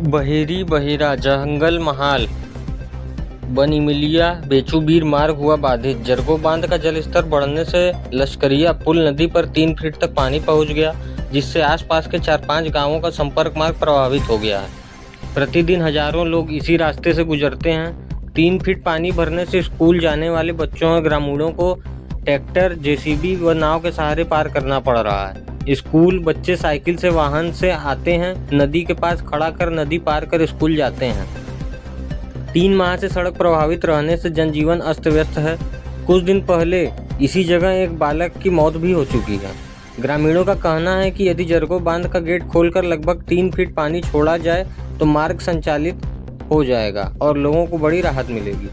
बहेरी बहेरा जंगल महाल बनिमिलिया बेचूबीर मार्ग हुआ बाधित। जरगो बांध का जलस्तर बढ़ने से लश्करिया पुल नदी पर 3 फीट तक पानी पहुंच गया, जिससे आसपास के 4-5 गांवों का संपर्क मार्ग प्रभावित हो गया है। प्रतिदिन हजारों लोग इसी रास्ते से गुजरते हैं। 3 फीट पानी भरने से स्कूल जाने वाले बच्चों और ग्रामीणों को ट्रैक्टर, जेसीबी व नाव के सहारे पार करना पड़ रहा है। स्कूल बच्चे साइकिल से वाहन से आते हैं, नदी के पास खड़ा कर नदी पार कर स्कूल जाते हैं। 3 माह से सड़क प्रभावित रहने से जनजीवन अस्त व्यस्त है। कुछ दिन पहले इसी जगह एक बालक की मौत भी हो चुकी है। ग्रामीणों का कहना है कि यदि जरगो बांध का गेट खोलकर लगभग 3 फीट पानी छोड़ा जाए तो मार्ग संचालित हो जाएगा और लोगों को बड़ी राहत मिलेगी।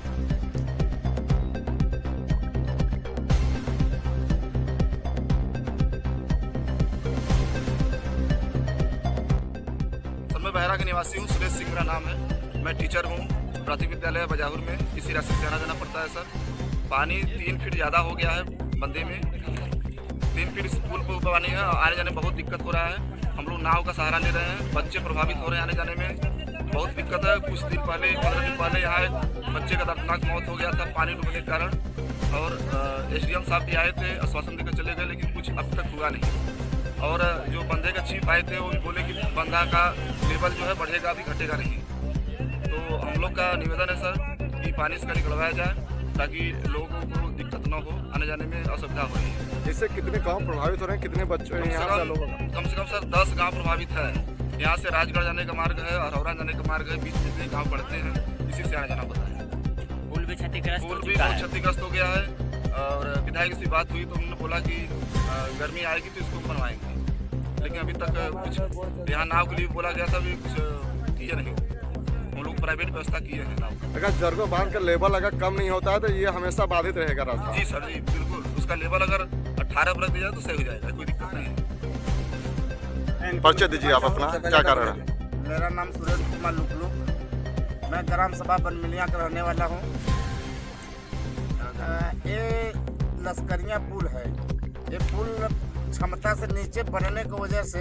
मैं बहरा के निवासी हूँ। सुरेश सिंह मेरा नाम है। मैं टीचर हूँ प्राथमिक विद्यालय बजाहुर में। इसी रास्ते से आना जाना पड़ता है सर। पानी 3 फीट ज़्यादा हो गया है बंदे में। 3 फीट पुल पर पानी है, आने जाने में बहुत दिक्कत हो रहा है। हम लोग नाव का सहारा ले रहे हैं। बच्चे प्रभावित हो रहे हैं, आने जाने में बहुत दिक्कत है। कुछ दिन पहले 15 दिन पहले यहाँ एक बच्चे का दर्दनाक मौत हो गया था पानी डूबने के कारण, और SDM साहब भी आए थे, आश्वासन देकर चले गए, लेकिन कुछ अब तक हुआ नहीं। और जो बंधे का चीफ आए थे वो भी बोले कि बंधा का लेवल जो है बढ़ेगा, भी घटेगा नहीं। तो हम लोग का निवेदन है सर कि पानी इसका निकलवाया जाए ताकि लोगों को दिक्कत न हो, आने जाने में असुविधा हो रही है। इससे कितने गांव प्रभावित हो रहे हैं, कितने बच्चे हैं यहाँ से लोगों का? कम से कम सर 10 गांव प्रभावित है। यहाँ से राजगढ़ जाने का मार्ग है और हौरा जाने का मार्ग है, बीच में गाँव पड़ते हैं, इसी से आना जाना पड़ता है। पुल भी क्षतिग्रस्त हो गया है। और विधायक से बात हुई तो उन्होंने बोला कि गर्मी आएगी तो इसको बनवाएंगे, लेकिन अभी तक कुछ यहाँ नाव के लिए बोला गया था, अभी कुछ किए नहीं। हम लोग प्राइवेट व्यवस्था किए हैं नाव। अगर जरगो बांध का लेवल अगर कम नहीं होता है तो ये हमेशा बाधित रहेगा रास्ता? जी सर, जी बिल्कुल। उसका लेवल अगर 18 पर दिया जाए तो सही हो जाएगा, कोई दिक्कत नहीं है। परिचय दीजिए आप अपना, क्या कारण है? मेरा नाम सुरेश कुमार लुकलू, मैं ग्राम सभा बनमिलिया का रहने वाला हूँ। ये लश्करिया पुल है। ये पुल क्षमता से नीचे बनने की वजह से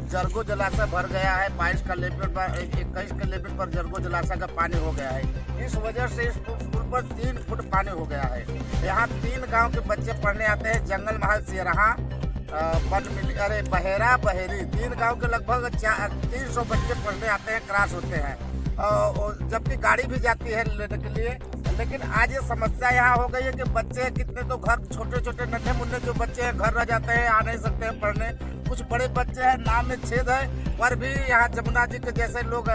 जरगो जलाशय भर गया है। 22 का लेवल पर 21 के लेवल पर जरगो जलाशय का पानी हो गया है। इस वजह से इस पुल पर 3 फुट पानी हो गया है। यहाँ 3 गांव के बच्चे पढ़ने आते हैं, जंगल महल सिरहा बहेरा बहेरी। 3 गांव के लगभग 300 बच्चे पढ़ने आते हैं, क्रॉस होते हैं, जबकि गाड़ी भी जाती है लेने के लिए। लेकिन आज ये समस्या यहाँ हो गई है कि बच्चे कितने तो घर छोटे छोटे नन्हे मुन्ने जो बच्चे हैं घर रह जाते हैं, आ नहीं सकते हैं पढ़ने। कुछ बड़े बच्चे हैं, नाव में छेद है, पर भी यहाँ जमुना जी के जैसे लोग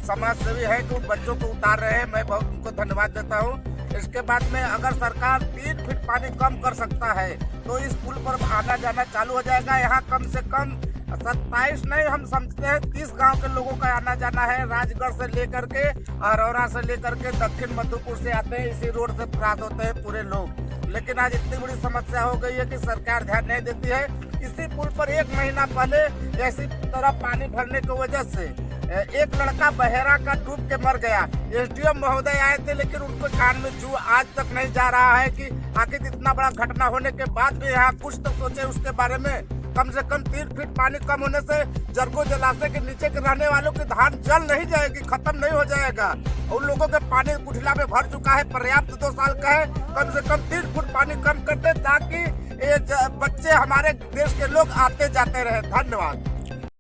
समाज सेवी हैं कि उन बच्चों को उतार रहे हैं। मैं बहुत उनको धन्यवाद देता हूँ। इसके बाद में अगर सरकार 3 फीट पानी कम कर सकता है तो इस पुल पर आना जाना चालू हो जाएगा। यहाँ कम से कम 27 नहीं, हम समझते हैं 30 गांव के लोगों का आना जाना है। राजगढ़ से लेकर के अरौरा से लेकर के दक्षिण मधुपुर से आते हैं, इसी रोड से प्राप्त होते हैं पूरे लोग। लेकिन आज इतनी बड़ी समस्या हो गई है कि सरकार ध्यान नहीं देती है। इसी पुल पर 1 महीना पहले ऐसी तरह पानी भरने की वजह से एक लड़का बहेरा का डूब के मर गया। SDM महोदय आए थे, लेकिन उनको कान में जू आज तक नहीं जा रहा है कि आखिर इतना बड़ा घटना होने के बाद भी यहाँ कुछ तो सोचे उसके बारे में। कम से कम 3 फीट पानी कम होने से जरगो जलाशय के नीचे के रहने वालों की धान जल नहीं जाएगी, खत्म नहीं हो जाएगा। उन लोगों के पानी कुठला में भर चुका है, पर्याप्त 2 साल का है। कम से कम 3 फुट पानी कम कर दे ताकि ये बच्चे हमारे देश के लोग आते जाते रहे। धन्यवाद।